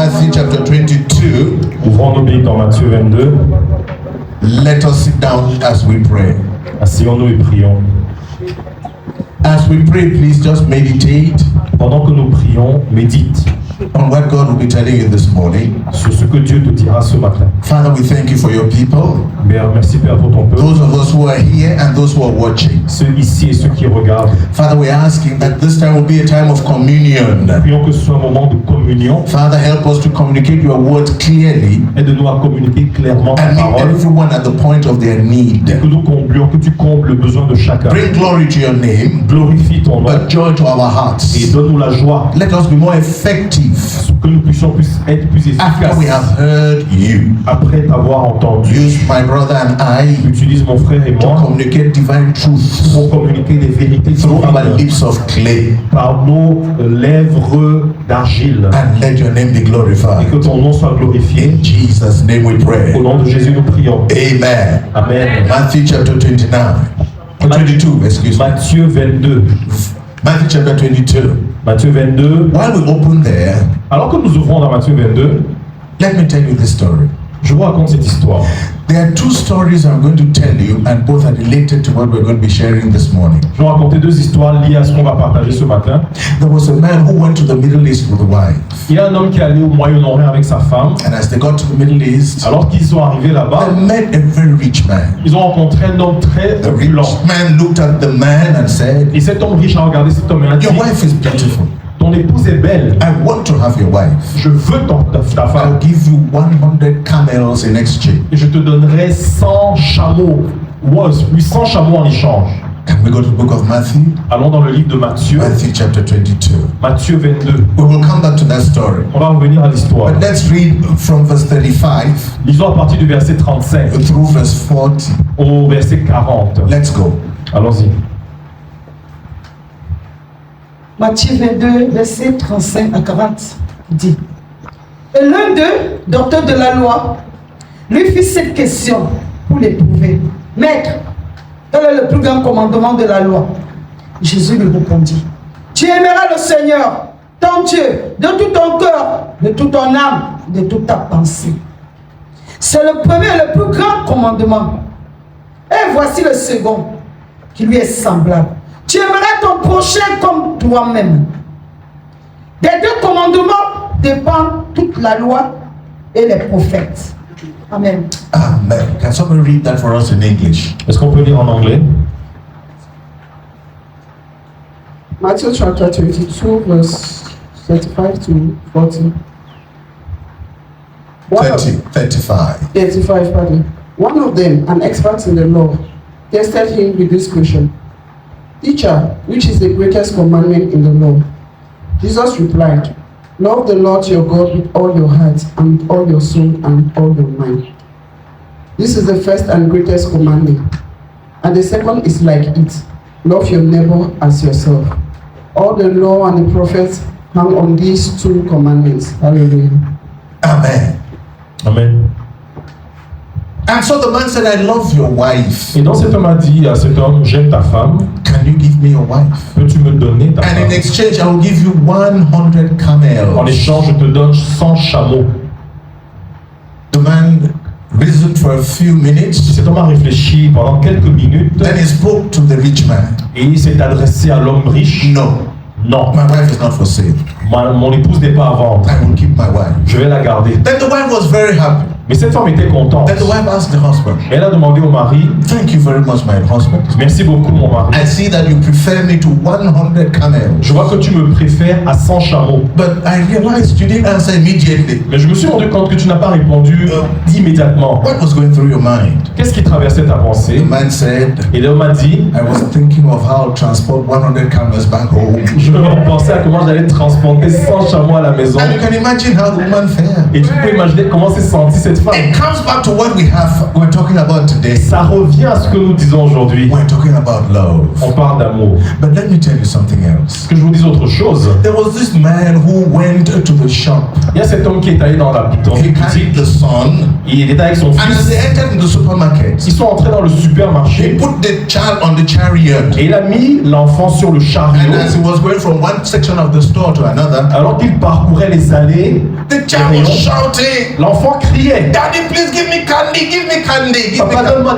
Matthew chapter 22. Ouvrons nos Bibles dans Matthieu 22. Let us sit down as we pray. Asseyons-nous et prions. As we pray, please just meditate Pendant que nous prions, médite on what God will be telling you this morning. sur ce que Dieu te dira ce matin. Father, we thank you for your people, Père, merci Père pour ton peuple, those of us who are here and those who are watching. ceux ici et ceux qui regardent. Father, we're asking that this time will be a time of communion. Prions que ce soit un moment de communion. Father, help us to communicate your word clearly Aide-nous à communiquer clairement ta and meet parole. everyone at the point of their need. Que nous comblions, que tu combles le besoin de chacun. Bring glory to your name, Glorifie ton nom but joy to our et hearts. donne-nous la joie. Let us be more effective Que nous puissions être plus after we efficaces have heard you. après t'avoir entendu. Use my brother and I Utilise mon frère et to moi communicate divine truth pour communiquer des vérités through our divines lips of clay, par nos lèvres d'argile. and let your name be Et glorified. que ton nom soit glorifié. In Jesus' name we pray. Au nom de Jésus, nous prions. Amen. Amen. Matthew chapter 29. 22, excuse me. Matthieu 22. Matthew chapter 22. Matthieu 22. While we open there, Alors que nous ouvrons dans Matthieu 22, let me tell you this story. je vous raconte cette histoire. There are two stories I'm going to tell you, and both are related to what we're going to be sharing this morning. Je vais raconter deux histoires liées à ce qu'on va partager ce matin. There was a man who went to the Middle East with a wife, Il y a un homme qui est allé au Moyen-Orient avec sa femme. and as they got to the Middle East, Alors qu'ils sont arrivés là-bas, they met a very rich man. ils ont rencontré un homme très The rich opulent. man looked at the man and said, Et cet homme riche a regardé cet homme et a dit, "Your wife is beautiful. ton épouse est belle, I want to have your wife. je veux ta I'll femme. give you 100 camels in exchange." Et je te donnerai 100 chameaux. Ouais, oui, 100 chameaux en échange. Can we go to the book of Matthew? Allons dans le livre de Matthieu, Matthew chapter 22. Matthieu 22. We will come back to that story. On va revenir à l'histoire. But let's read from verse 35 Lisons à partir du verset 35 through verse 40. au verset 40. Let's go. Allons-y. Matthieu 22, verset 35 à 40, dit: Et l'un d'eux, docteur de la loi, lui fit cette question pour l'éprouver. Maître, quel est le plus grand commandement de la loi? Jésus lui répondit: Tu aimeras le Seigneur, ton Dieu, de tout ton cœur, de toute ton âme, de toute ta pensée. C'est le premier et le plus grand commandement. Et voici le second, qui lui est semblable. Tu aimeras ton prochain comme toi-même. Des deux commandements dépendent toute la loi et les prophètes. Amen. Amen. Can somebody read that for us in English? Est-ce qu'on peut lire en anglais? Matthew chapter 22, verse 35 to 40. 35, pardon. One of them, an expert in the law, tested him with this question: Teacher, which is the greatest commandment in the law? Jesus replied, Love the Lord your God with all your heart and with all your soul and all your mind. This is the first and greatest commandment. And the second is like it: love your neighbor as yourself. All the law and the prophets hang on these two commandments. Hallelujah. Amen. Amen. And so the man said, I love your wife. Et donc cet homme a dit à cet homme, j'aime ta femme, Can you give me your wife? peux-tu me donner ta And femme? in exchange, I will give you 100 En camels. échange, je te donne 100 chameaux. The man reasoned for a few minutes. Cet homme a réfléchi pendant quelques minutes Then he spoke to the rich man. et il s'est adressé à l'homme riche. No, Non, my wife is not for sale. mon épouse n'est pas à vendre. I will keep my wife. Je vais la garder. Then the wife was very happy. Mais cette femme était contente. Then the wife asked the husband, Elle a demandé au mari, Thank you very much, my husband. merci beaucoup mon mari. I see that you prefer me to 100 camels. Je vois que tu me préfères à 100 chameaux. But I realized you didn't answer immediately. Mais je me suis rendu compte que tu n'as pas répondu immédiatement. What was going through your mind? Qu'est-ce qui traversait ta pensée? The man said, Et l'homme a dit, I was thinking of how to transport 100 camels back home. je pensais à comment j'allais transporter 100 chameaux à la maison. And you can imagine how the woman felt. Et tu peux imaginer comment s'est sentie cette cette femme. It comes back to what we're talking about today. Ça revient à ce que nous disons aujourd'hui. We're talking about love. On parle d'amour. But let me tell you something else. Que je vous dise autre chose. There was this man who went to the shop. Il y a cet homme qui est allé dans He une carried boutique. the son, Il était avec son and as fils. they entered in the supermarket, Ils sont entrés dans le he supermarché. put the child on the chariot. Et il a mis l'enfant sur le And chariot. as he was going from one section of the store to another, Alors qu'il parcourait les allées, the child was shouting, l'enfant criait. "Daddy, please give me candy, give me candy, give me Papa, candy." donne-moi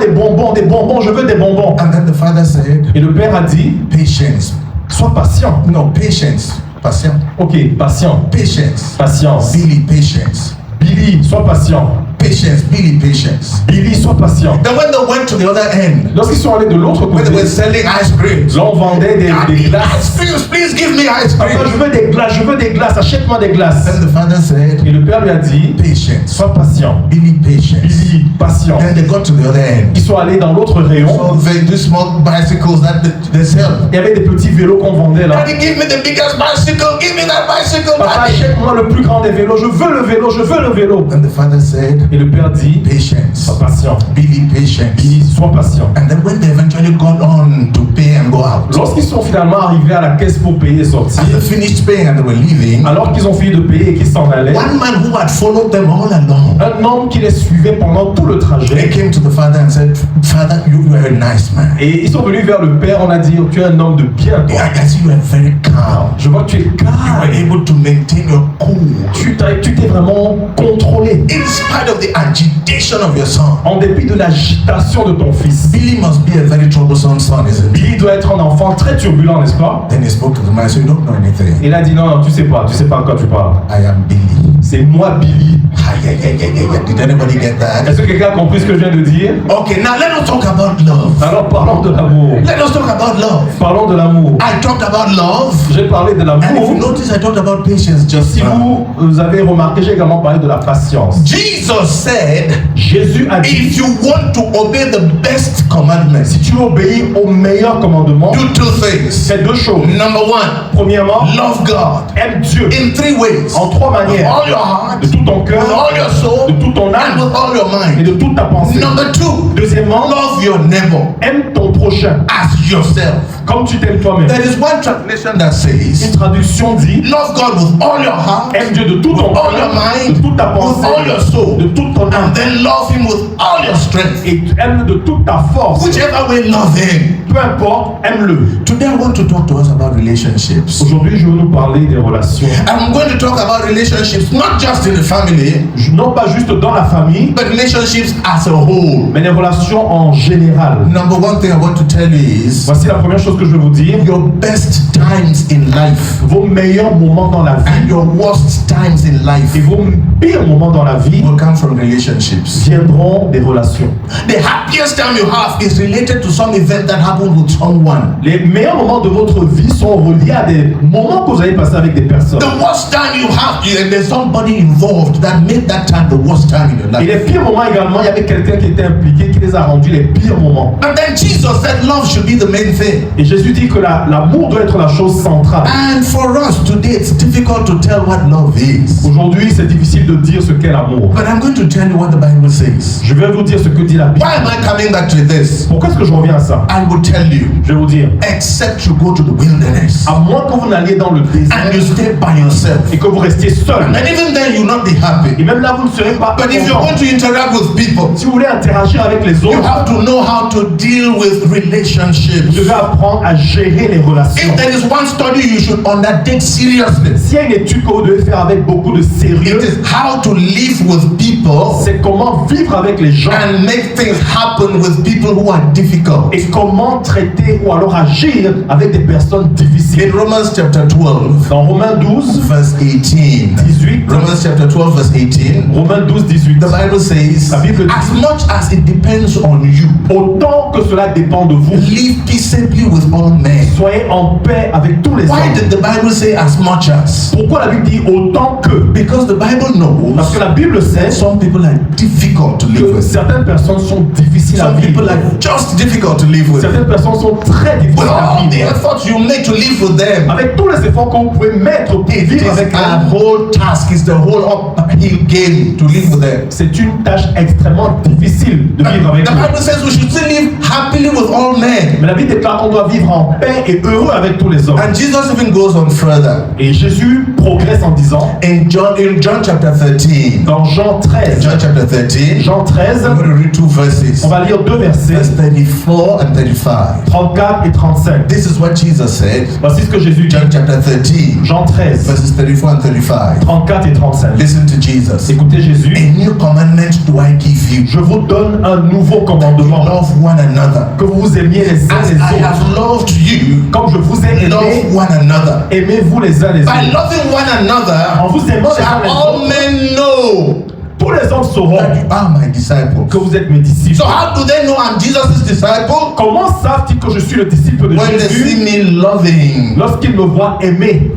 des bonbons, je veux des bonbons. And then the father said, Et le père a dit, "Patience. sois patient. No, patience. Patient. Ok, patient. Patience. Patience. Billy, patience. Billy, sois patient. Patience. Billy, patience." Billy, sois patient. Then when they went to the other end, Lorsqu'ils sont allés de l'autre when they côté, were selling ice creams, là on vendait des "Daddy, glaces. ice creams, please give me ice Papa, creams." je veux des glaces, achète-moi des glaces. Then the father said, Et le père lui a dit, "Patience. sois patient. Billy, patience." Billy, patient. Then they got to the other end. Ils sont allés dans l'autre rayon. So they do small bicycles that they sell. Il y avait des petits vélos qu'on vendait là. "Daddy, give me the biggest bicycle. Give me that bicycle, Papa, Daddy." achète-moi le plus grand des vélos. Je veux le vélo, je veux le vélo. And the father said, Et le père dit, "Patience. sois patient. Billy, patience." Billy, sois patient. And then when they eventually got on to pay and go out, Lorsqu'ils sont finalement arrivés à la caisse pour payer et sortir, as they finished paying and they were leaving, alors qu'ils ont fini de payer et qu'ils s'en allaient, one man who had followed them all along, un homme qui les suivait pendant tout le they trajet, came to the father and said, "Father, you are a nice man. et ils sont venus vers le père, on a dit, tu es un homme de bien, toi. I can see you are very calm. Je vois que tu es You are calme, able to maintain your cool tu t'es vraiment contrôlé, in spite of the agitation of your son." en dépit de l'agitation de ton fils. Billy must be a very troublesome son, isn't he? Billy doit être un enfant très turbulent, n'est-ce pas? Then he spoke to the man and said, "You don't know anything. Il a dit, non, tu sais pas de quoi tu parles. I am Billy." C'est moi, Billy. Yeah. Did anybody get that? Est-ce que quelqu'un a compris ce que je viens de dire? Okay, now let us talk about love. Alors parlons de l'amour. Let us talk about love. Parlons de l'amour. I talked about love. J'ai parlé de And if you l'amour. notice, I talked about patience just Si now. vous avez remarqué, j'ai également parlé de la patience. Jesus said, Jésus a dit, if you want to obey the best commandments, si tu obéis au meilleur commandement, do two things. fais deux choses. Number one, Premièrement, love God aime Dieu in three ways. en trois With manières. all your heart, De tout ton with cœur, all your soul, de toute ton and âme with all your et mind. de toute ta pensée. Number two, Deuxièmement, love your neighbor aime ton prochain as yourself. comme tu t'aimes toi-même. There is one translation that Une says, traduction dit, love God with all your heart, aime Dieu de tout ton with all your cœur, mind, de toute ta with pensée, all your soul, de toute ton âme, and then love Him with all your strength. et aime de toute ta force. Whichever way, love Him. Peu importe, aime-le. Today, I want to talk to us about relationships. Aujourd'hui, je veux nous parler des relations. I'm going to talk about relationships, not just in the family, Non pas juste dans la famille, but relationships as a whole. mais les relations en général. Number one thing I want to tell you is Voici la première chose que je vais vous dire. your best times in life Vos meilleurs moments dans la vie and your worst times in life et vos pires moments dans la vie will come from relationships. viendront des relations. The happiest time you have is related to some event that happened with someone. Les meilleurs moments de votre vie sont reliés à des moments que vous avez passés avec des personnes. The worst time you have, there's somebody involved that made that time the worst time in your Et life. les pires moments également, il y avait quelqu'un qui était impliqué, qui les a rendus les pires moments. And then Jesus said love should be the main thing. Et Jésus dit que l'amour doit être la chose centrale. And for us today, it's difficult to tell what love is. Aujourd'hui, c'est difficile de dire ce qu'est l'amour. But I'm going to tell you what the Bible says. Je vais vous dire ce que dit la Bible. Why am I coming back to this? Pourquoi est-ce que je reviens à ça? I will tell you, Je vais vous dire, except you go to the wilderness à moins que vous n'alliez dans le désert and you stay by yourself. et que vous restiez seul, And even then, you'll not be happy. et même là, vous ne serez pas But if you're content. going to interact with people, Si vous voulez interagir avec les you autres, have to know how to deal with vous relationships. devez apprendre à gérer les relations. If there is one study you should undertake seriously, S'il y a une étude que vous devez faire avec beaucoup de sérieux, it is how to live with people c'est comment vivre avec les gens and make things happen with people who are difficult. et comment traiter ou alors agir avec des personnes difficiles. In Romans chapter 12, Dans Romains 12, verse 18, 18, Romans chapter 12, verse 18, Romains 12, 18, the Bible says, La Bible dit, as much as it depends on you, autant que cela dépend de vous, live peaceably with all men. soyez en paix avec tous les Why hommes. did the Bible say as much as? Pourquoi la Bible dit autant que? Because the Bible knows Parce que la Bible sait some people are difficult to live que with. certaines personnes sont difficiles à Some people vivre. are just difficult to live with. Certaines personnes sont très With difficiles à all the vivre. efforts you make to live with them, Avec tous les efforts que vous pouvez mettre pour it vivre is avec a elles, whole task. It's the whole uphill game to live with them. c'est une tâche extrêmement difficile de vivre avec The eux. Bible says we should still live happily with all men. Mais la Bible déclare qu'on doit vivre en paix et heureux avec tous les hommes. And Jesus even goes on further. Et Jésus progresse en disant, In John chapter 13, dans Jean 13, John chapter 13, Jean 13, I'm going to read two verses, on va lire deux versets, verse 34 and 35. 34 et 35. This is what Jesus said. Voici ce que Jésus dit. John chapter 13, Jean 13, verses 34 and 35. 34 et 35. Listen to Jesus. Écoutez Jésus. A new commandment do I give you. Je vous donne un nouveau commandement, Love one another. que vous vous aimiez les uns As les I autres. have loved you, Comme je vous ai aimé, love one another. aimez-vous les uns les By autres. loving one En another, vous aimant les uns shall les all autres, men know tous les hommes sauront that you are my disciples. que vous êtes mes disciples. So how do they know I'm Jesus' disciple? Comment savent-ils que je suis le disciple de When they see Jésus? me loving. Lorsqu'ils me voient aimer.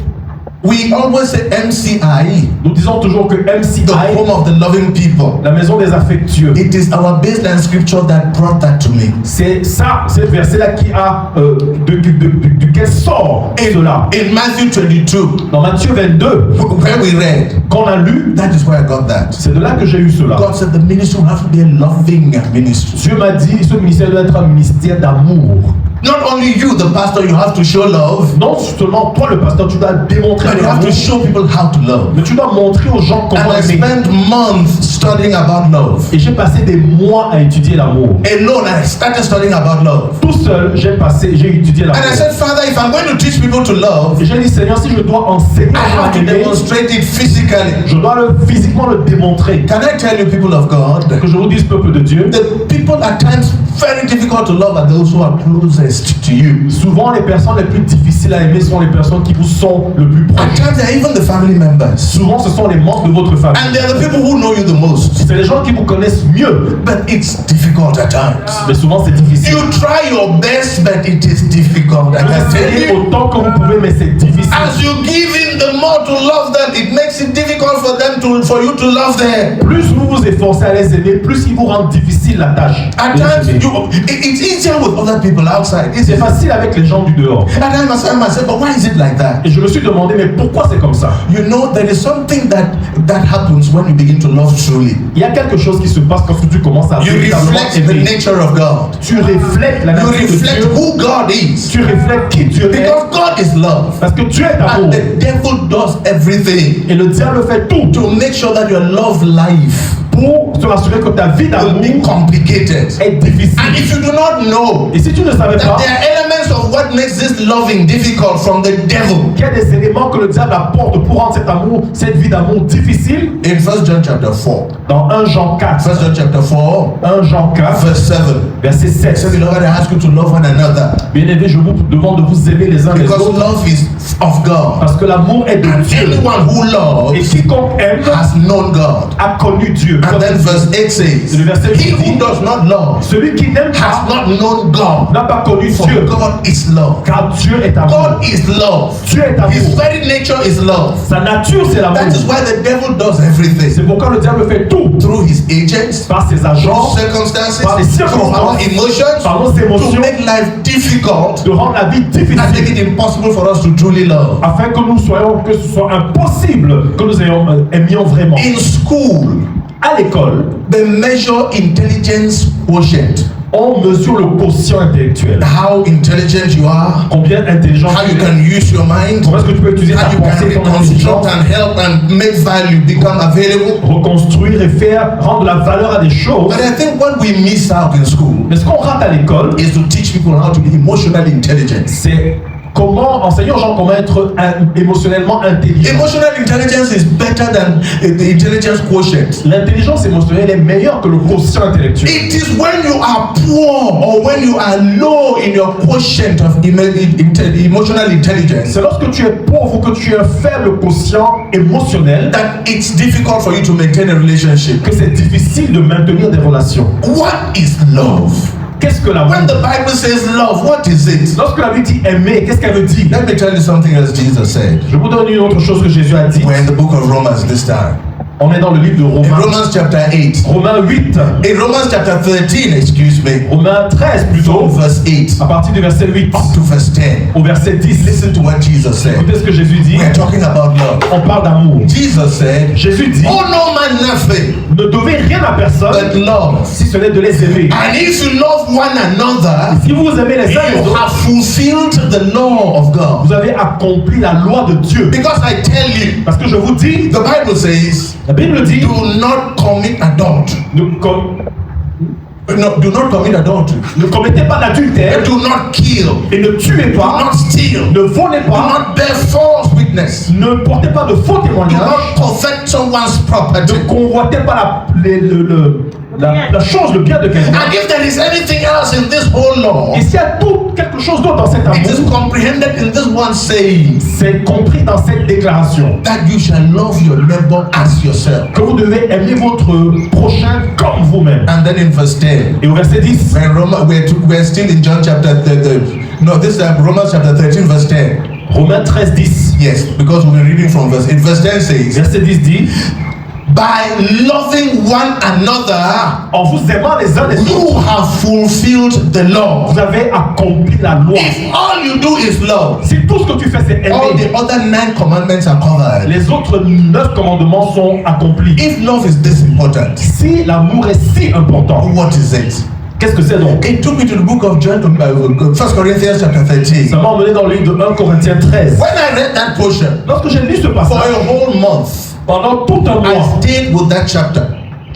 We always say MCI, Nous disons toujours que MCI, the home of the loving people. la maison des affectueux, It is our baseline scripture that brought that to me. c'est ça, ce verset-là qui a duquel sort cela. In Matthew 22, Dans Matthieu 22, where we read, qu'on a lu, that is where I got that. c'est de là que j'ai eu cela. God said the ministry will have to be a loving ministry. Dieu m'a dit, ce ministère doit être un ministère d'amour. Not only you, the pastor, you have to show love, Non seulement toi, le pasteur, tu dois démontrer but you have l'amour, to show people how to love. mais tu dois montrer aux gens And comment I aimer. spent months studying about love. Et j'ai passé des mois à étudier l'amour. Alone, I started studying about love. Tout seul, j'ai étudié And I l'amour. said, Father, if I'm going to teach people to love, Et j'ai dit, Seigneur, si je dois enseigner I aux gens have à to aimer, demonstrate it physically. je dois physiquement le démontrer. Can I tell you, people of God, Que je vous dise, peuple de Dieu, the people at times very difficult to love are those who are closest to you. souvent les personnes les plus difficiles à aimer sont les personnes qui vous sont le plus At proches. times they're even the family members. Souvent, ce sont les membres de votre famille. And they're the people who know you the most. C'est les gens qui vous connaissent mieux. But it's difficult at times. Mais souvent, c'est difficile. You try your best, but it is difficult. I Vous can tell essayez you. autant que vous pouvez, mais c'est difficile. As you give in the more to love them, it makes it difficult for you to love them. Plus vous vous efforcez à les aimer, plus ils vous rendent difficile la tâche. At de les times, aimer. it's easier with other people outside. C'est facile avec les gens du dehors. At times I ask myself, but why is it like that? Et je me suis demandé, mais pourquoi c'est comme ça? You know, there is something that happens when you begin to love truly. Il y a quelque chose qui se passe quand tu commences à You véritablement reflect the aimer. nature of God. Tu reflètes la You nature de reflect Dieu. who God is. Tu reflètes qui Dieu est. Because God is love. Parce que Dieu est amour. And the devil does everything Et le diable fait tout to make sure that your love life pour te rassurer que ta vie will d'amour be complicated. est difficile. And if you do not know Et si tu ne savais that pas there are elements of what makes this loving difficult from the devil. qu'il y a des éléments que le diable apporte pour rendre cet amour, cette vie d'amour difficile, In 1 John chapter 4, dans 1 Jean 4, 1 John chapter 4, 1 Jean 4, verse 7. verset It 7. says, Beloved, I ask you to love one another Bien-aimés, je vous demande de vous aimer les uns les because autres, love is of God. parce que l'amour est de And Dieu. anyone who Et loves quiconque aime has known God. a connu Dieu. And then verse 8 says, Le verset He who dit, does not love celui qui n'aime has pas not known God. n'a pas connu For Dieu, God is love. car Dieu est amour. God is love. Dieu est His amour. very nature is love. Sa nature, c'est l'amour. That is why the devil does everything. C'est pourquoi le diable fait tout Through his agents, par ses agents, through circumstances, par les through our circonstances, emotions, par nos to émotions, make life difficult de rendre la vie and make difficile, it impossible for us to truly love. afin que nous soyons, que ce soit impossible que nous aimions vraiment. In school, À l'école, they measure intelligence quotient. on mesure le quotient intellectuel. How intelligent you are, Combien intelligent how you tu es, can use your mind, comment est-ce que tu peux utiliser ta how you can pensée, ton reconstruct intelligence, and help and make value become available. reconstruire et faire, rendre la valeur à des choses. But I think what we miss out in school Mais ce qu'on rate à l'école, is to teach people how to be emotionally intelligent. c'est comment enseigner aux gens comment être émotionnellement intelligent. Emotional intelligence is better than the intelligence quotient. L'intelligence émotionnelle est meilleure que le quotient intellectuel. It is when you are poor or when you are low in your quotient of emotional intelligence C'est lorsque tu es pauvre ou que tu as un faible quotient émotionnel that it's difficult for you to maintain a relationship. que c'est difficile de maintenir des relations. What is love? Qu'est-ce que l'amour? When the Bible says love, what is it? Lorsque la Bible dit aimer, qu'est-ce qu'elle veut dire? Let me tell you something else Jesus said. Je vous donne une autre chose que Jésus a dit. We're in the book of Romans this time. On est dans le livre de In Romains. Romans chapter 8. Romains 8. In Romans chapter 13, excuse me, Romains 13 plutôt. verse 8 À partir du verset 8 up to verse 10. au verset 10. Listen to what Jesus said. Écoutez ce que Jésus dit. We are talking about love. On parle d'amour. Jesus said, Jésus dit, "Oh no man nothing ne devez rien à personne but love. si ce n'est de les aimer. And if you love one another, Si vous aimez les uns les you autres, have fulfilled the law of God." vous avez accompli la loi de Dieu. Because I tell you, Parce que je vous dis, the Bible says, la Bible dit, do not commit adultery. No, do not commit adultery. ne commettez pas d'adultère Do not kill. et ne tuez Do pas, not steal. ne volez Do pas, not bear false witness. ne portez pas de faux Do témoignages, not covet someone's property. ne convoitez pas la chose, le bien de quelqu'un. And if there is anything else in this whole law, Et s'il y a tout quelque chose d'autre dans cet it is amour, comprehended in this one saying, c'est compris dans cette déclaration that you shall love your neighbor as yourself. que vous devez aimer votre prochain comme vous-même. And then in verse 10, Et au verset 10, we're still in John chapter no, this is Romans chapter 13, verse 10. Romains 13, 10. Yes, because we're reading from verse 8. Verse 10 says, Verset 10 dit, by loving one another, en vous aimant les uns les you autres, have fulfilled the law. vous avez accompli la loi. If all you do is love, Si tout ce que tu fais c'est all aimer, the other 9 commandments are covered. les autres 9 commandements sont accomplis. If love is this important, Si l'amour est si important, what is it? qu'est-ce que c'est donc? It took me to the book of John, 1 Corinthians chapter 13. Ça m'a emmené dans le livre de 1 Corinthiens 13. When I read that portion, Lorsque j'ai lu ce for passage, a whole month, pendant tout un I mois, stayed with that chapter.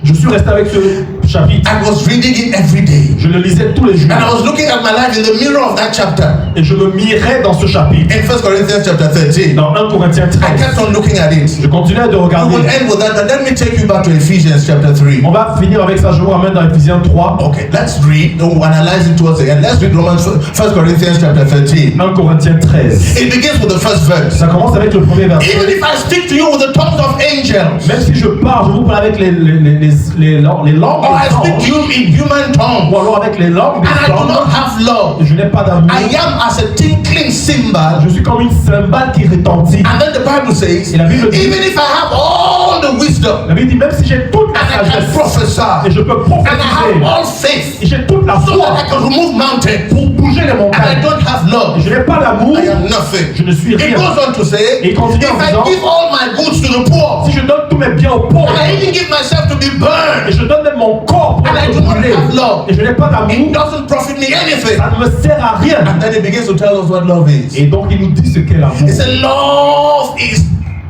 je suis resté avec ce chapitre. I was reading it every day. Je le lisais tous les jours. And I was looking at my life in the mirror of that chapter. Et je me mirais dans ce chapitre. In 1 Corinthians chapter 13. Dans 1 Corinthiens I 13. kept on looking at it. Je continuais de We regarder. will end with that, but let me take you back to Ephesians chapter 3. On va finir avec ça. Je vous ramène dans Ephésiens 3. Okay, let's read. We'll analyze it towards the end. Let's read 1 Corinthians chapter 13. 1 Corinthiens 13. It begins with the first verse. Ça commence avec le premier verset. Even if I speak to you with the tongues of angels, Même si je parle, je vous parle avec les langues or I des speak anges, to you in human tongues, ou alors avec les langues and I des do not anges, have love, je n'ai pas d'amour. I am as a tinkling cymbal. Je suis comme une cymbale qui retentit. And then the Bible says, Et la Bible dit, even if I have all the wisdom, la Bible dit, même si j'ai toute la and I can sagesse, et prophesy, je peux and I prophétiser, have all faith, et j'ai toute la so that foi I can remove mountains, pour bouger les and I montagnes, don't have et love, je n'ai pas d'amour, I am nothing. je ne suis It rien. goes on to say, Et il continue if en I disant, give all my goods to the poor, si je donne tous mes biens aux pauvres, and I even give myself to be et burned, je donne même mon corps pour and I être do not brûlé, have love, et je n'ai pas it d'amour, doesn't profit me anything. ça ne me sert à rien. And then he begins to tell us what love is. Et donc il nous dit ce qu'est l'amour. He said, love is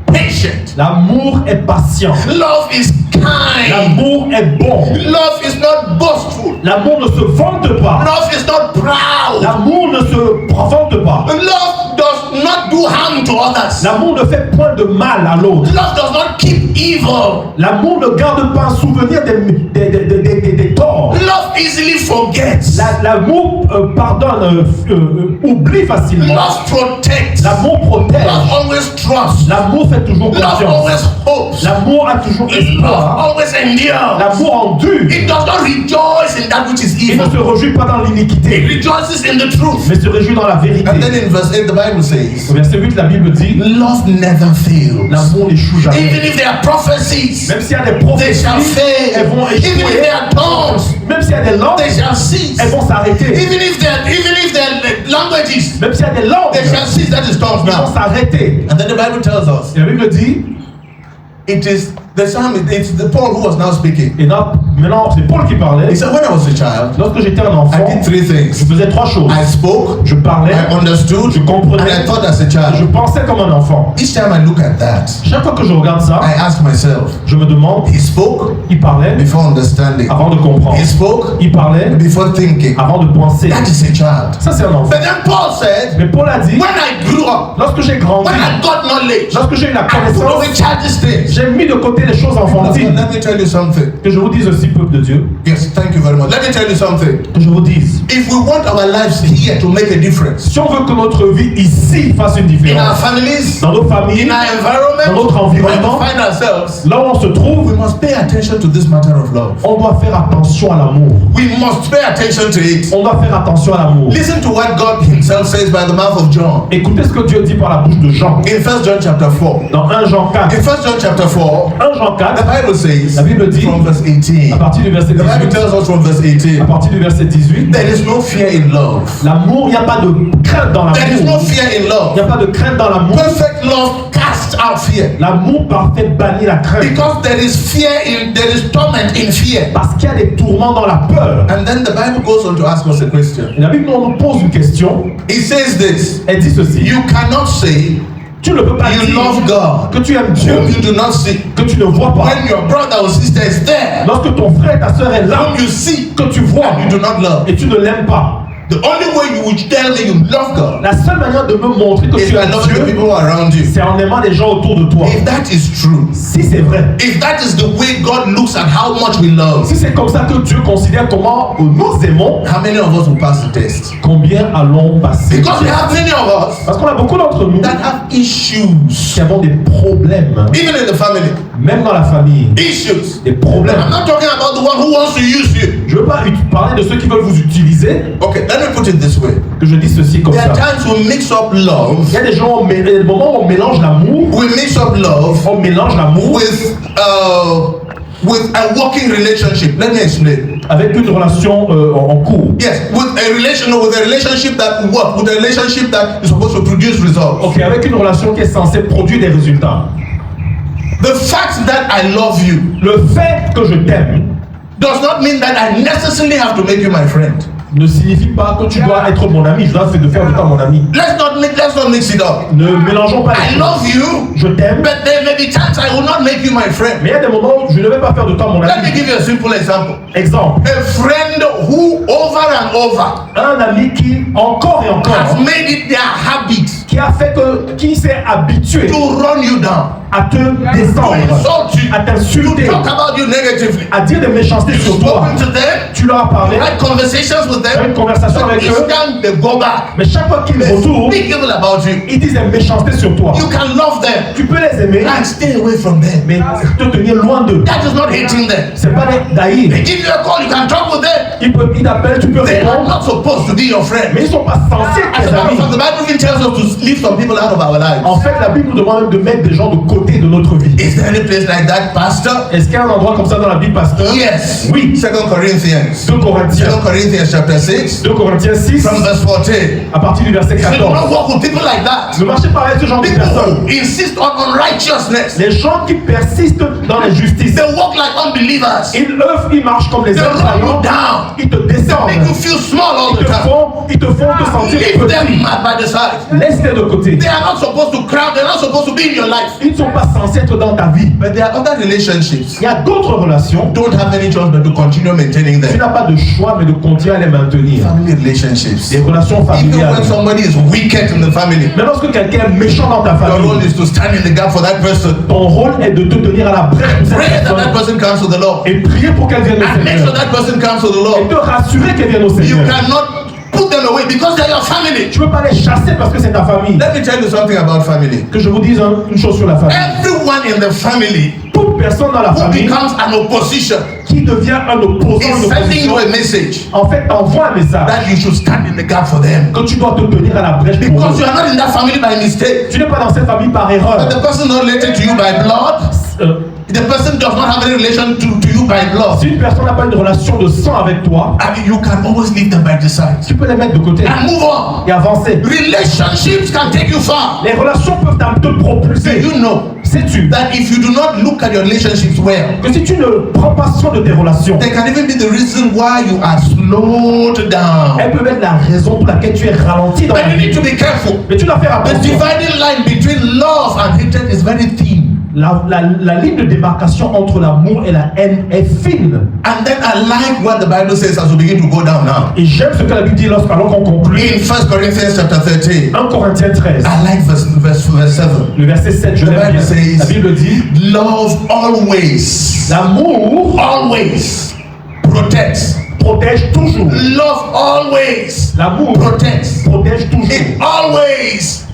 patient. L'amour est patient. Love is kind. L'amour est bon. Love is not boastful. L'amour ne se vante pas. Love is not proud. L'amour ne se vante pas. Love does not do harm to others. L'amour ne fait point de mal à l'autre. Love does not keep evil. L'amour ne garde pas un souvenir des torts. Love easily forgets. L'amour pardonne, oublie facilement. Love protects. L'amour protège. Love always trusts. L'amour fait toujours Love confiance. always hopes. L'amour a toujours Love espoir. always endures. L'amour endure. It does not rejoice in that which is Il ne evil. se réjouit pas dans It l'iniquité, rejoices in the truth. mais se réjouit dans la vérité. And then in verse 8, the Bible says, Au verset 8, la Bible dit, love never fails. l'amour n'échoue Even jamais. if there are prophecies, Même s'il y a des they prophéties, shall fail. elles vont Even if échouer. there are tongues, Même s'il y a des langues, they shall cease. elles vont s'arrêter. Even if there are languages, Même s'il y a des langues, they shall cease. That is tongues elles vont now. s'arrêter. And then the Bible tells us, Et la Bible dit, it is the psalmist, it's the Paul who was now speaking. et là, maintenant c'est Paul qui parlait. He said, when I was a child, Lorsque j'étais un I enfant, did 3 je things. faisais 3 choses. I spoke, Je parlais, I understood, je and comprenais, I thought as a je child. pensais comme un enfant. Each time I look at that, Chaque fois que je regarde ça, I ask myself, je me demande, he spoke il parlait before understanding. avant de comprendre. He spoke Il parlait before thinking. avant de penser. That is a child. Ça, c'est un enfant. But then Paul said, Mais Paul a dit, when I grew up, lorsque j'ai grandi, when I got knowledge, lorsque j'ai eu la I put connaissance, away childish things. j'ai mis de côté les choses enfantines. Let me tell you something. Que je vous dise aussi, peuple de Dieu, Yes, thank you very much. Let me tell you something. Que je vous dise, If we want our lives here to make a difference, si on veut que notre vie ici fasse une in our différence, families, dans nos familles, in our environment, dans notre where we environnement, find ourselves, là où on se trouve, we must pay attention to this matter of love. on doit faire attention à l'amour. We must pay attention to it. On doit faire attention à l'amour. Listen to what God himself says by the mouth of John. Écoutez ce que Dieu dit par la bouche de Jean. In 1 John chapter 4. Dans 1 Jean 4. In 1 John chapter 4, 1 Jean the 4, Bible says, la Bible dit, from verse 18, à partir du verset the Bible 18, tells us from verse à 18, partir du verset 18, there is no fear in love. l'amour, il n'y a pas de crainte dans There is no l'amour. fear in Il n'y love. a pas de crainte dans l'amour. Perfect love casts out fear. L'amour parfait bannit la crainte. Because there is torment in fear. Parce qu'il y a des tourments dans la peur. And then the Bible goes on to ask us a question. Et la Bible nous pose une question. It says this, Elle dit ceci. you cannot say Tu ne peux pas you dire love God que tu aimes Dieu, whom you do not see. que tu ne vois pas. When your brother or sister is there, Lorsque ton frère, ta soeur est là, whom you see, que tu vois and you do not love. et tu ne l'aimes pas. The only way you would tell me you love God La seule manière de me montrer que is tu by aimes loving the Dieu, people around you. c'est en aimant les gens autour de toi. If that is true, Si c'est vrai, if that is the way God looks at how much we love, si c'est comme ça que Dieu considère comment nous aimons, how many of us will pass the test? combien allons passer? Because we have many of us Parce qu'on a beaucoup d'entre nous that have issues, qui avons des problèmes, even in the family. même dans la famille, Issues. des problèmes. I'm not talking about the one who wants to use you. Je ne veux pas parler de ceux qui veulent vous utiliser, Okay, let me put it this way. que je dis ceci comme There ça. are times we mix up love, Il y a des gens, il y a des moments où on mélange l'amour, we mix up love with a working relationship. Let me explain. avec une relation en cours. Yes, with a relationship that works, with a relationship that is supposed to produce results. Ok, avec une relation qui est censée produire des résultats. The fact that I love you Le fait que je t'aime does not mean that I necessarily have to make you my friend. ne signifie pas que tu dois être mon ami. Je dois de faire de toi mon ami. Let's not mix it up. Ne mélangeons pas les I choses. love you, Je t'aime, but there may be times I will not make you my friend. mais il y a des moments où je ne vais pas faire de toi mon Let me ami. give you a simple example. Exemple, A friend who over and over un ami qui encore et has encore, made it their habit qui s'est habitué to run you down, à te to descendre, insult you, à t'insulter, talk about you negatively. à dire des méchancetés You've sur toi. spoken to them, Tu leur as parlé, had conversations with tu as eu them, une conversation but avec each eux, time they go back, mais chaque fois qu'ils they retournent, speak evil about you. ils disent des méchancetés sur toi. You can love them Tu peux les aimer, and stay away from them. mais te tenir loin d'eux. That is not hating them. C'est pas des d'haïr. They give you a call, you can talk with them. Ils t'appellent, tu peux They are répondre, not supposed to be your friend. mais ils sont pas censés être As a tes matter of fact, amis. the Bible even tells us to leave some people out of our lives. En fait, la Bible nous demande même de mettre des gens de côté de notre vie. Is there any place like that, Pastor? Est-ce qu'il y a un endroit comme ça dans la Bible, pasteur? Yes. Oui. 2 Corinthians. 2 Corinthiens. 2 Corinthians chapter 6, 2 Corinthiens 6, from verse 14. à partir du verset You do 14. not walk with people like that. Ne marchez pas avec ce genre de People personnes. who insist on unrighteousness. Les gens qui persistent dans l'injustice, They walk like unbelievers. ils marchent comme les They run you incroyants, down. ils te descendent, Make you feel small all the time. ils te font te sentir Leave them petit. by the side. Laisse-les de côté. They are not supposed to crowd. They're not supposed to be in your life. Ils ne sont pas censés être dans ta vie. But there are other relationships. Il y a d'autres relations, Don't have any choice but to continue maintaining tu them. n'as pas de choix mais de continuer à les maintenir. Family relationships. Des relations Even familiales. when somebody is wicked in the family, Mais lorsque quelqu'un est méchant dans ta your role famille, is to stand in the gap for that person. ton rôle est de te tenir à la brèche pour Pray cette that that personne person comes to the Lord. et prier pour qu'elle vienne au And make sure Seigneur. that person comes to the Et Lord. te rassurer qu'elle vienne au You Seigneur. cannot put them away because they're your family. Tu ne peux pas les chasser parce que c'est ta famille. Let me tell you something about family. Que je vous dise une chose sur la famille. Everyone in the family Toute personne dans la who famille becomes an opposition qui devient un opposant, is une sending you opposition, a message en fait, t'envoie un message that you should stand in the gap for them. que tu dois te tenir à la brèche pour Because eux. you are not in that family by mistake. Tu n'es pas dans cette famille par erreur. But the person not related to you by blood, Euh, the person does not have any relation to you by blood. si une personne n'a pas une relation de sang avec toi, I mean, you can always leave them by the side tu peux les mettre de côté and move on. et avancer. Relationships can take you far. Les relations peuvent te Do propulser. you know Sais-tu that if you do not look at your relationships well, que si tu ne prends pas soin de tes relations, they can even be the reason why you are slowed down. elles peuvent être la raison pour laquelle tu es ralenti dans But la you need vie. to be careful. Mais tu dois faire The attention. dividing line between love and hatred is very thin. La ligne de démarcation entre l'amour et la haine est fine. And then I like what the Bible says as we begin to go down now. Et j'aime ce que la Bible dit alors qu'on conclut. In 1 Corinthians chapter 13, 1 Corinthiens 13, I like verse 7. le verset 7, je The l'aime Bible bien. says, La Bible dit, love always l'amour always protects. protège toujours. Love always L'amour protects. protège toujours. It always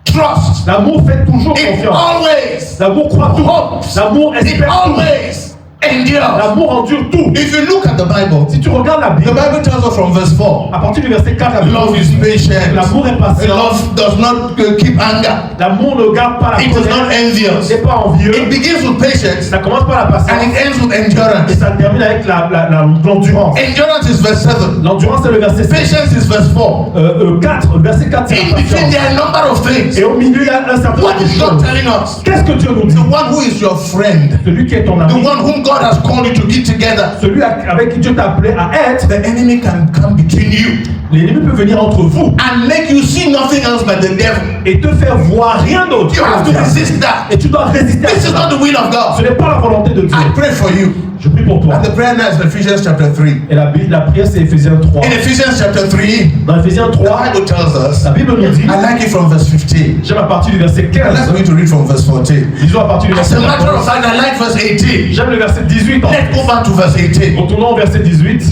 trusts. L'amour fait toujours It confiance. always L'amour croit tout. hopes. L'amour It espère tout. always endures. L'amour endure tout. If you look at the Bible, Si tu regardes la the Bible, Bible tells us from verse 4, à partir du verset 4 à love is patient. l'amour est patient. Love does not keep anger. L'amour ne garde pas la It is not colère. envious. Il n'est pas envieux. It begins with patience Ça commence par la and patience it ends with et endurance. ça termine avec l'endurance. Endurance is verse 7. L'endurance c'est le verset 7. Patience is verse 4. 4, verset 4 c'est In la between, patience. there are a number of things. Et au milieu il y a un certain What nombre de is God choses. telling us? Qu'est-ce que Dieu nous dit? The one who is your friend, Celui qui est ton the ami, one whom God has called you to be together, celui avec qui Dieu t'a appelé à être, the enemy can come between you l'ennemi peut venir entre vous and make you see nothing else but the devil. et te faire voir rien d'autre. You have to resist that. Et tu dois résister à This is cela. not the will of Ce God. n'est pas la volonté de Dieu. I pray for you. Je prie pour toi. And the prayer now is Ephesians chapter 3. Et la prière c'est Éphésiens 3. In Ephesians chapter 3, Dans Éphésiens the 3, Bible tells us, la Bible nous dit, I like it from verse 15. j'aime à partir du verset I'd like 15, me to read from verse 14. disons à partir du As verset a matter of 14. fact, I like verse 18. J'aime le verset 18. Let's go back to verse 18. Retournons au verset 18.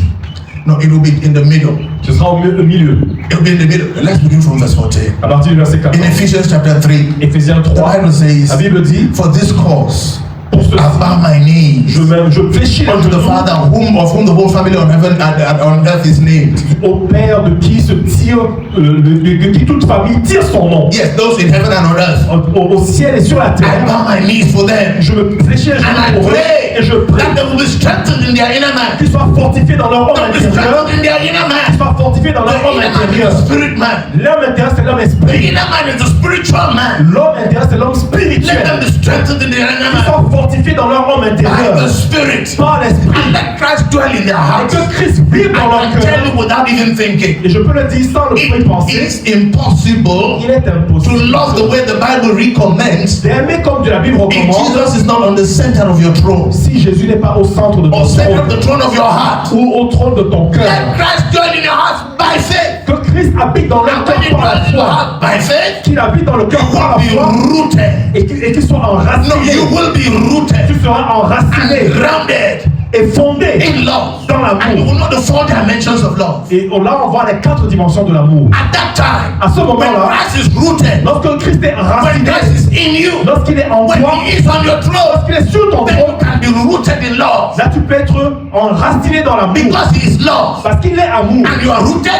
No, it will be in the middle. Ce sera au milieu. It will be in the middle. Let's begin from verse 14. À partir du verset In 14. Ephesians chapter 3, Éphésiens the 3. Bible says, La Bible dit, for this cause, pour ce I bow my knees je fléchis les unto the genoux Father of whom the whole family on heaven and on earth is named. au Père de qui se tire, de qui toute famille tire son nom. Yes, those in heaven and on earth. Au ciel et sur la I terre. bow my knees for them. Je me fléchis les And genoux I pour eux pray et je prie that they will be strengthened in their inner man. qu'ils soient fortifiés dans leur homme They will be intérieur. strengthened in their inner Qu'ils man. soient fortifiés dans The leur homme inner man is intérieur. the spirit man. L'homme intérieur c'est l'homme The esprit. inner man is the spiritual man. L'homme intérieur c'est l'homme Let them spirituel. be strengthened in their inner Qu'ils man. soient fortifiés dans leur homme By intérieur. the spirit. Par l'esprit. And let Christ dwell in their Et hearts. que Christ vive dans leur I can tell cœur. you without even thinking. Et je peux le dire sans le It penser. is impossible Il est to impossible love the way the Bible recommends d'aimer comme la Bible if recommande Jesus is not on the center of your throne si Jésus n'est pas au centre de ton or center of trône the throne of your heart. ou au trône de ton Let cœur. Christ dwell in your heart by faith. Que Christ habite dans leur And cœur when he par la dwells in your foi. heart by faith, Qu'il habite dans le you cœur par la will foi be rooted. et qu'il soit No, enraciné. you will be rooted Tu seras enraciné and grounded et fondé in love. dans And you l'amour. will know the 4 dimensions of love. Et là, on voit les 4 dimensions de l'amour. At that time, À ce when moment-là, Christ is rooted, lorsque Christ est when enraciné, Christ is in you, lorsqu'il est en when toi, he is on your throne, lorsqu'il est sur ton then you trône, can be rooted in love. là tu peux être enraciné dans l'amour. Because he is love. Parce qu'il est amour. And you are rooted.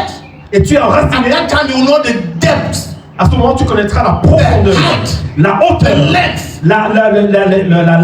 Et tu es At enraciné. that time, you will know the depth, À ce moment, tu connaîtras la profondeur, la the hauteur, length, la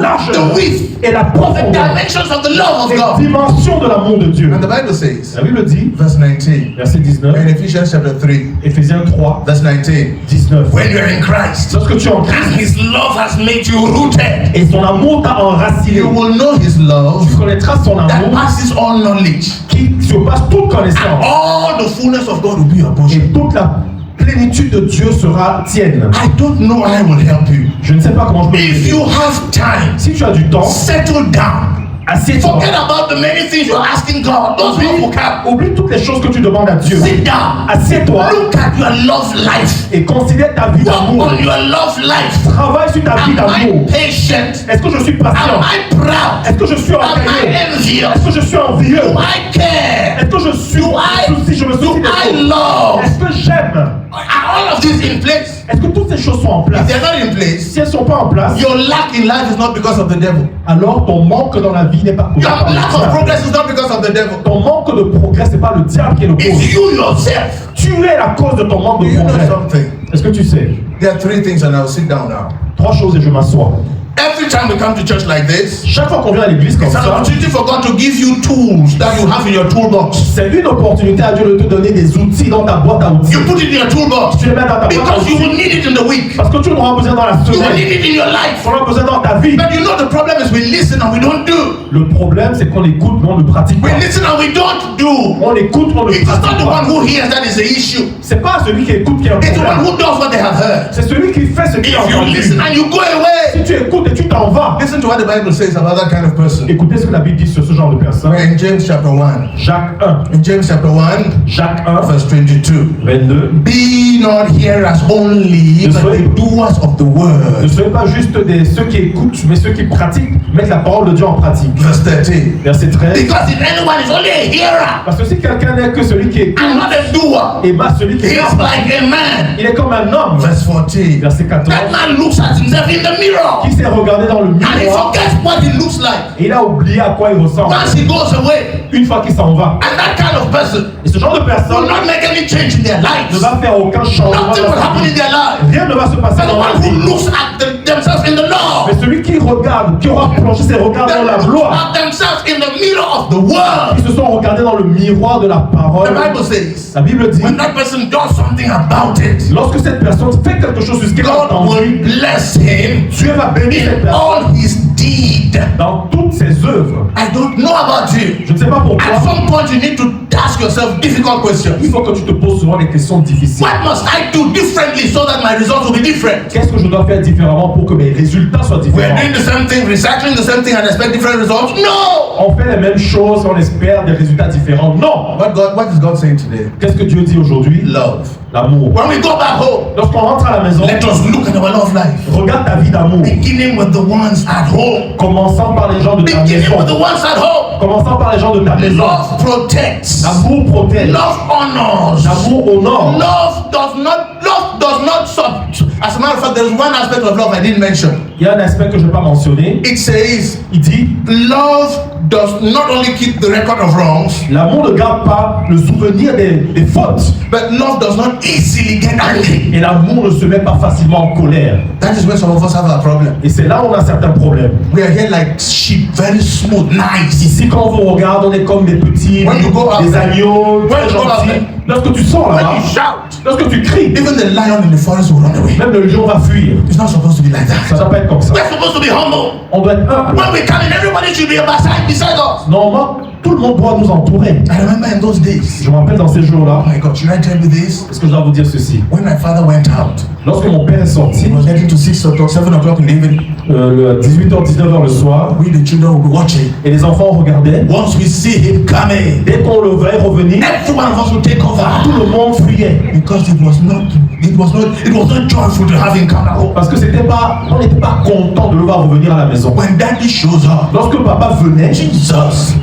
largeur the width, et la the profondeur. dimensions of the love of Les God. dimensions de l'amour de Dieu. And the Bible says, La Bible dit, verse 19, verset 19, in Ephesians chapter 3, Éphésiens 3, verse 19, 19. when you are in Christ, Lorsque tu es en and Christ his love has made you rooted, et son amour t'a enraciné, you will know his love tu connaîtras son that amour passes all knowledge. qui surpasse toute connaissance. All the fullness of God will be your portion. Et toute la plénitude de Dieu sera tienne. I don't know how I will help you. Je ne sais pas comment je peux If t'aider. you have time, Si tu as du temps, settle down. assieds-toi. Forget about the many things you're asking God. Those people come. Oublie toutes les choses que tu demandes à Dieu. Sit down. Assieds-toi Look at your love life. et considère ta vie Work d'amour. on your love life. Travaille sur ta vie Am d'amour. I patient? Est-ce que je suis patient? Am I proud? Est-ce que je suis Am orgueilleux? I envious? Est-ce que je suis envieux? Do I care? Est-ce que je suis souci? Je me soucie des I choses. love? Est-ce que j'aime? Are all of this in place? Est-ce que toutes ces choses sont en If place? they're not in place, Si elles ne sont pas en place, your lack in life is not because of the devil. alors ton manque dans la vie n'est pas causé Your par le lack of diable. progress is not because of the devil. Ton manque de progrès, c'est pas le diable qui est le cause. It's you yourself. Tu es la cause de ton manque Do de you know progrès. something? Est-ce que tu sais? There are 3 things, and I'll sit down now. 3 choses et je m'assois. Every time we come to church like this, Chaque fois qu'on vient à l'église comme it's an ça, opportunity for God to give you tools that you have in your toolbox. c'est une opportunité à Dieu de te donner des outils dans ta boîte à outils. You put it in your toolbox Tu les mets dans ta boîte à because you outils. will need it in the week. Parce que tu en auras besoin dans la You will semaine. need it in your life. Tu en auras besoin dans ta vie. But you know the problem is we listen and we don't do. Le problème, c'est qu'on écoute, mais on ne pratique We pas. listen and we don't do. On écoute, on ne It is not pratique the one pas. who hears that is the issue. C'est pas celui qui écoute qui est un It's the one problème. who does what they have heard. C'est celui qui fait ce qu'il a If you entendu. listen and you go away, Si tu écoutes et tu t'en vas, listen to what the Bible says about that kind of person. écoutez ce que la Bible dit sur ce genre de personne. We're in James chapter 1. Jacques 1, In James chapter 1, Jacques 1, verse 22. 22. Be not hearers only, but the doers of the Ne word. soyez pas juste ceux qui écoutent, mais ceux qui pratiquent, mettent la parole de Dieu en pratique. Verse 13. Verset 13. Because if anyone is only a hearer Parce que si quelqu'un n'est que celui qui écoute, and not a doer, et bat celui qui he est is like a man. il est comme un homme. Verse 14. Verset 14. That man looks at himself in the mirror Qui s'est regardé dans le and he miroir forgets what he looks like. et il a oublié à quoi il ressemble. Once he goes away, Une fois qu'il s'en va. and that kind of person Et ce genre de will personne not make any change in their ne lives. va faire aucun changement Nothing dans will sa happen in vie. their lives. Rien ne va se passer But the dans leur one who vie. looks at themselves in the Lord, Mais celui qui regarde, qui aura plongé ses regards they dans la look gloire, at themselves in the mirror of the word. ils se sont regardés dans le miroir de la parole. The Bible says, La Bible dit, when that person does something about it, lorsque cette personne fait quelque chose sur ce qu'elle a God entendu, will bless him Dieu va bénir cette in personne all his deed. dans toutes ses œuvres. I don't know about you. Je ne sais pas pourquoi. At some point, you need to ask yourself difficult questions. Il faut que tu te poses souvent des questions difficiles. What must I do differently so that my results will be different? Qu'est-ce que je dois faire différemment pour que mes résultats soient We're différents? doing the same thing, recycling the same thing, and expect different results? No! On fait les mêmes choses, on espère des résultats différents. Non! What is God saying today? Qu'est-ce que Dieu dit aujourd'hui? Love. L'amour. When we go back home, Lorsqu'on rentre à la maison, let us look at our love life. regarde ta vie d'amour. Beginning with the ones at home. Commençant par les gens de ta Beginning maison. with the ones at home. Commençant par les gens de ta maison. Love protects. L'amour protège. Love honors. L'amour honore. Love does not sub. As a matter of fact, there's one aspect of love I didn't mention. Il y a un aspect que je n'ai pas mentionné. It says, Il dit, love does not only keep the record of wrongs, l'amour ne garde pas le souvenir des fautes. but love does not easily get angry. Et l'amour ne se met pas facilement en colère. That is where some of us have a problem. Et c'est là où on a certains problèmes. We are here like sheep, very smooth, nice. Ici, quand on vous regarde, on est comme des petits, When you go out des there- agneaux, When très you go out gentils. there- Lorsque tu sors When là-bas, you shout, lorsque tu cries, even the lion in the forest will run away. même le lion va fuir. It's not supposed to be like Ça that. ne doit pas être comme ça. We're supposed to be humble. On doit être humble. When we come in, everybody should be beside us. Normalement, tout le monde doit nous entourer. I remember in those days. Je me rappelle dans ces jours-là, Oh my God, should I tell you this? est-ce que je dois vous dire ceci? When my father went out, Lorsque mon père est sorti, it was getting to 6 o'clock, 7 o'clock in the evening. le 18h, 19h le soir, We, the children, will be watching. et les enfants regardaient, Once we see him coming, dès qu'on le voyait revenir, every one of us will take tout over. le monde fuyait. Because it was not joyful to have him come back home. Parce que on n'était pas content de le voir revenir à la maison. When daddy shows up, Lorsque papa venait, Jesus,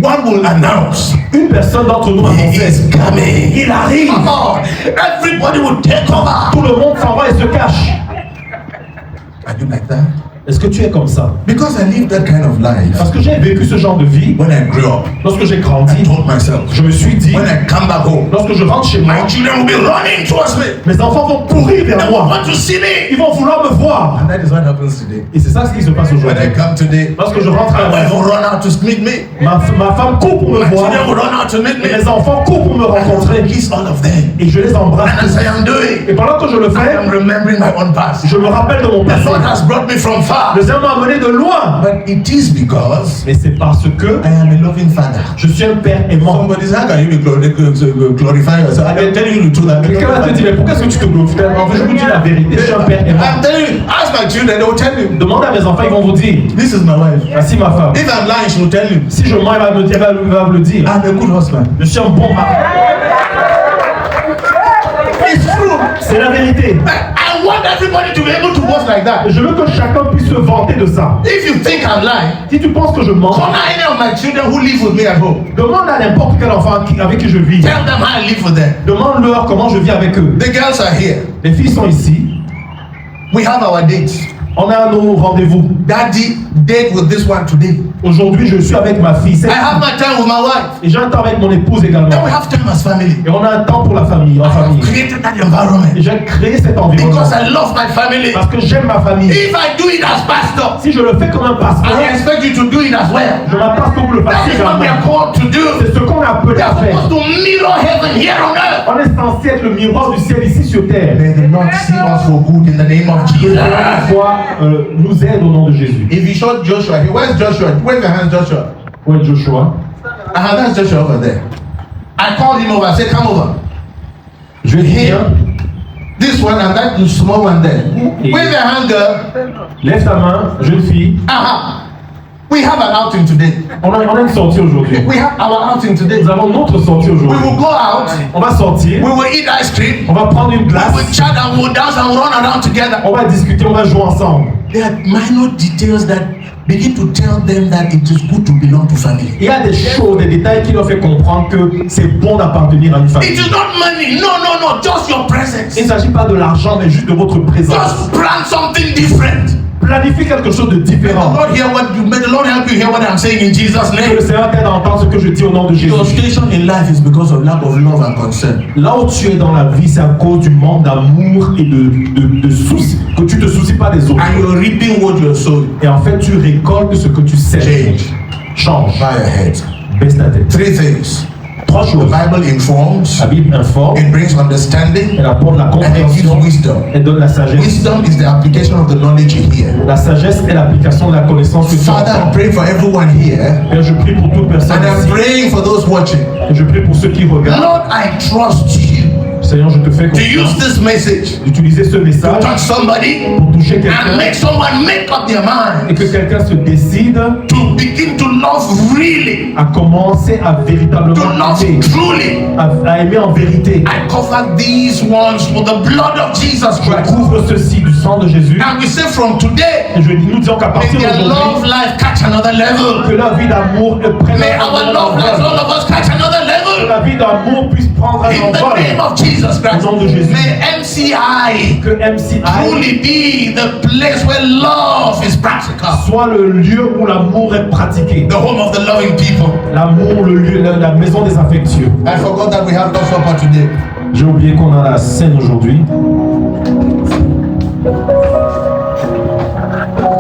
one will announce, une personne d'entre nous he annonçait, is coming. il arrive. Come on, everybody will take over. Tout le monde s'en va et se cache. Are you like that? Est-ce que tu es comme ça? Because I lived that kind of life. Parce que j'ai vécu ce genre de vie. When I grew up, Lorsque j'ai I grandi, told myself, je me suis dit, when I come back home, lorsque je rentre chez moi, my children will be running towards me. mes enfants vont courir vers They will moi. want to see me. Ils vont vouloir me voir. And that is what happens today. Et c'est ça ce qui se passe When aujourd'hui. I come today, Lorsque je rentre à my la wife will maison, run out to meet me. ma femme court pour me My voir. children will run out to meet Et me. mes enfants courent pour me I rencontrer. kiss all of them. Et je les embrasse And as tous. I am doing, Et pendant que je le I fais, am remembering my own past. je me rappelle de mon The passé. Lord has brought me from far. Le Seigneur m'a amené de loin. But it is because Mais c'est parce que I am a loving father. je suis un père aimant. Somebody says, how can you be glorify yourself? I can tell you the truth. Quelqu'un va te dire, mais pourquoi est-ce que tu te glorifies? En fait, je vous dis la vérité, je suis un père aimant. I'm telling you, ask my children, they will tell you. Demande à mes enfants, ils vont vous dire, This is my wife. voici ma femme. If I'm lying, she will tell you. Si je mens, elle va me dire, elle va me le dire. I'm a good husband. Je suis un bon mari. It's true. C'est la vérité. I want everybody to be able to boast like that. Je veux que chacun puisse se vanter de ça. If you think I'm lying, Si tu penses que je mens, call any of my children who live with me at home. demande à n'importe quel enfant avec qui je vis. Tell them how I live with them. Demande-leur comment je vis avec eux. The girls are here. Les filles sont ici. We have our dates. On a nos rendez-vous. Daddy, date with this one today. Aujourd'hui, je suis avec ma fille. I have my time with my wife. Et j'ai un temps avec mon épouse également. Then we have time as family. Et on a un temps pour la famille, en I have famille. created that environment Et j'ai créé cet environnement. because I love my family. Parce que j'aime ma famille. If I do it as pastor, Si je le fais comme un pasteur, I expect you to do it as well. je m'attends à ce que vous le That fassiez is what we are également. called to do. C'est ce qu'on a appelé We à are faire. supposed to mirror heaven here on earth. On est censé être le miroir du ciel ici sur terre. May the Lord see us for good in the name of Que Jesus. la foi nous aide au nom de Jésus. If you showed Joshua here, where's Joshua? Wave your hands, Joshua. Ouais, Joshua. That's Joshua over there. I called him over. I said, come over. Je lui ai dit, Him, This one and that small one there. Wave your hand, girl. Lève ta main, jeune fille. We have an outing today. On a une sortie aujourd'hui. We have our outing today. Nous avons notre sortie We aujourd'hui. will go out. On va sortir. We will eat ice cream. On va prendre une We will glace. chat and we'll dance and we'll run around together. On va discuter, on va jouer ensemble. There are minor details that begin to tell them that it is good to belong to family. Il y a des choses, des détails qui leur fait comprendre que c'est bon d'appartenir à une It famille. is not money. No, no, no. Just your presence. Il ne s'agit pas de l'argent, mais juste de votre présence. Just plan something different. Planifiez quelque chose de May the différent. Lord hear what you. May the Lord help you hear what I'm saying in Jesus' Que name. le Seigneur t'aide à entendre ce que je dis au nom de Jésus. Your station in life is because of lack of love and concern. Là où tu es dans la vie, c'est à cause du manque d'amour et de soucis, que tu ne te soucies pas des autres. And you're reaping what you're sowing. Et en fait, tu récoltes ce que tu sais. Change. Change. Bow your head. Baisse ta tête. 3 things. Trois The choses. Bible informs. La Bible informe, It brings understanding. elle apporte la And it gives compréhension, wisdom. elle donne la sagesse. Wisdom is the application of the knowledge you hear. La sagesse est l'application de la connaissance que tu Father, I entends. pray for everyone here. Père, je prie pour toute personne And I'm ici. praying for those watching. Et je prie pour ceux qui regardent. Lord, I trust you Seigneur, je te fais to use confiance this message d'utiliser ce to message touch somebody pour toucher and quelqu'un make someone make up their et mind que quelqu'un se décide to begin to love really, à commencer à to véritablement love aimer, truly. à aimer en vérité. I cover these ones with the blood of Jesus Je Christ. couvre ceci du sang de Jésus And we say from today, et nous disons qu'à may partir their love d'aujourd'hui, life catch another level. que la vie d'amour prenne May un our love life, envol. all of us, catch another Que level. la vie d'amour puisse prendre un In the envol. name of Jesus Christ. Au nom de Jésus. May MCI Que MCI truly be the place where love is practical. soit le lieu où l'amour est pratiqué. The home of the loving people. L'amour, le lieu, la maison des affectueux. I forgot that we have Lord's Supper today. J'ai oublié qu'on a la scène aujourd'hui.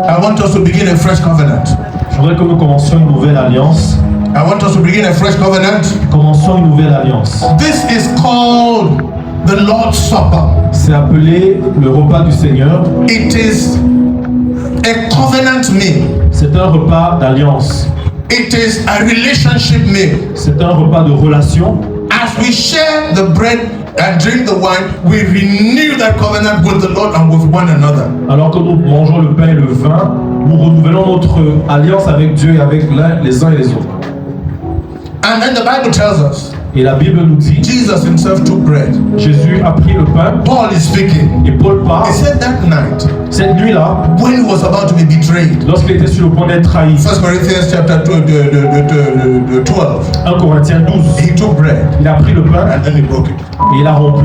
I want us to begin a fresh covenant. Je voudrais que nous commencions une nouvelle alliance. I want us to begin a fresh covenant. Commençons une nouvelle alliance. This is called the Lord's Supper. C'est appelé le repas du Seigneur. It is a covenant meal. C'est un repas d'alliance. It is a relationship meal. C'est un repas de relation. As we share the bread and drink the wine, we renew that covenant with the Lord and with one another. Alors que nous mangeons le pain et le vin, nous renouvelons notre alliance avec Dieu et avec les uns et les autres. And then the Bible tells us, Et la Bible nous dit, Jesus himself took bread. Jésus a pris le pain Paul is speaking. et Paul He parle. said that night, Cette nuit-là, when he was about to be betrayed, lorsqu'il était sur le point d'être trahi, 1 Corinthians chapter 12, 1 Corinthiens 12, he took bread il a pris le pain and then he broke it. et il a rompu.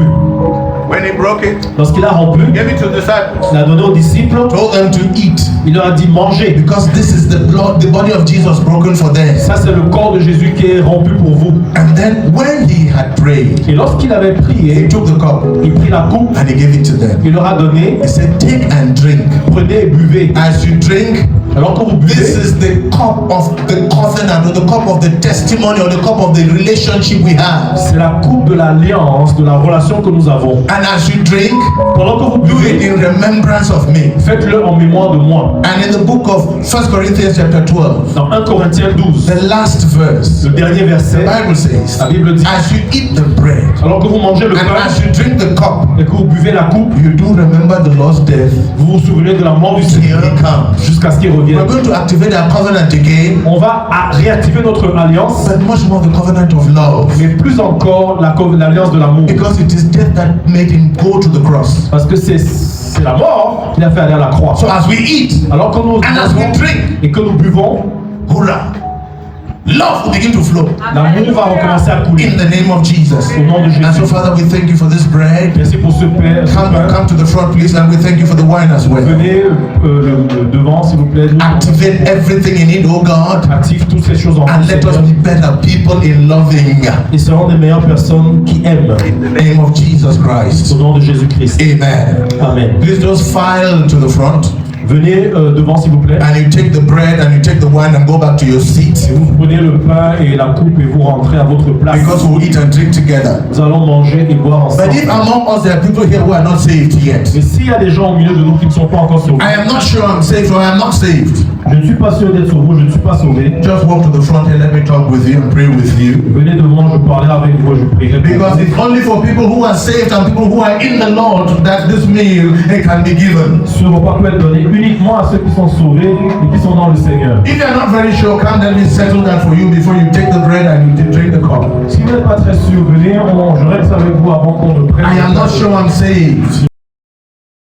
When he broke it, Lorsqu'il a rompu, he gave it to the disciples, il a donné aux disciples, told them to eat, il leur a dit mangez. because this is the blood, the body of Jesus broken for them. Ça c'est le corps de Jésus qui est rompu pour vous. And then when he had prayed, Et lorsqu'il avait he prié, took the cup il prit la coupe, and he gave it to them. il leur a donné, He said, take and drink. prenez et buvez. As you drink, Alors que vous this buvez, is the cup of the covenant, or the cup of the testimony, or the cup of the relationship we have. c'est la coupe de l'alliance, de la relation que nous avons. And as you drink, Pendant que vous do it buvez, in remembrance of me. faites-le en mémoire de moi. And in the book of 1 Corinthians chapter 12, Dans 1 Corinthiens 12, the last verse, le dernier the verset, Bible says, la Bible dit, as you eat the bread alors que vous mangez le and pain as you drink the cup, et que vous buvez la coupe, you do remember the Lord's death vous vous souvenez de la mort du till Seigneur he comes. jusqu'à ce qu'il We're revienne. going to activate our covenant again, On va réactiver notre alliance, but much more the covenant of love, mais plus encore l'alliance de l'amour. because it is death that made him go to the cross. Parce que c'est la mort qui l'a fait aller à la croix. So as we eat Alors que nous and as we mangeons drink, et que nous buvons, hurrah, love will begin to flow l'amour va recommencer à couler. in the name of Jesus. Au nom de And so, Jésus. Father, we thank you for this bread. Merci pour ce pain. Come to the front, please, and we thank you for the wine as well. Venez devant, s'il vous plaît. Nous Activate everything in it, oh God, active toutes ces choses en and nous, let us Seigneur. be better people in loving. Et serons des meilleures personnes qui aiment. In the name of Jesus Christ. Au nom de Jésus-Christ. Amen. Amen. Please just file to the front. Venez devant s'il vous plaît. And you take the bread and you take the wine and go back to your seat. Et vous prenez le pain et la coupe et vous rentrez à votre place. Because we'll eat and drink together. Nous allons manger et boire ensemble. But if among us there are people here who are not saved yet, Mais s'il y a des gens au milieu de nous qui ne sont pas encore sauvés, I am not sure I'm saved or I am not saved. je ne suis pas sûr d'être sauvé, je ne suis pas sauvé. Just walk to the front and let me talk with you and pray with you. Venez devant, je parlerai avec vous, je prierai pour Because vous. it's only for people who are saved and people who are in the Lord that this meal it can be given. Ce repas peut être donné uniquement à ceux qui sont sauvés et qui sont dans le Seigneur. If you are not very sure, come let me settle that for you before you take the bread and you drink the cup. Si vous n'êtes pas très sûr, venez, je reste avec vous avant qu'on ne prenne. I am not sure I'm saved.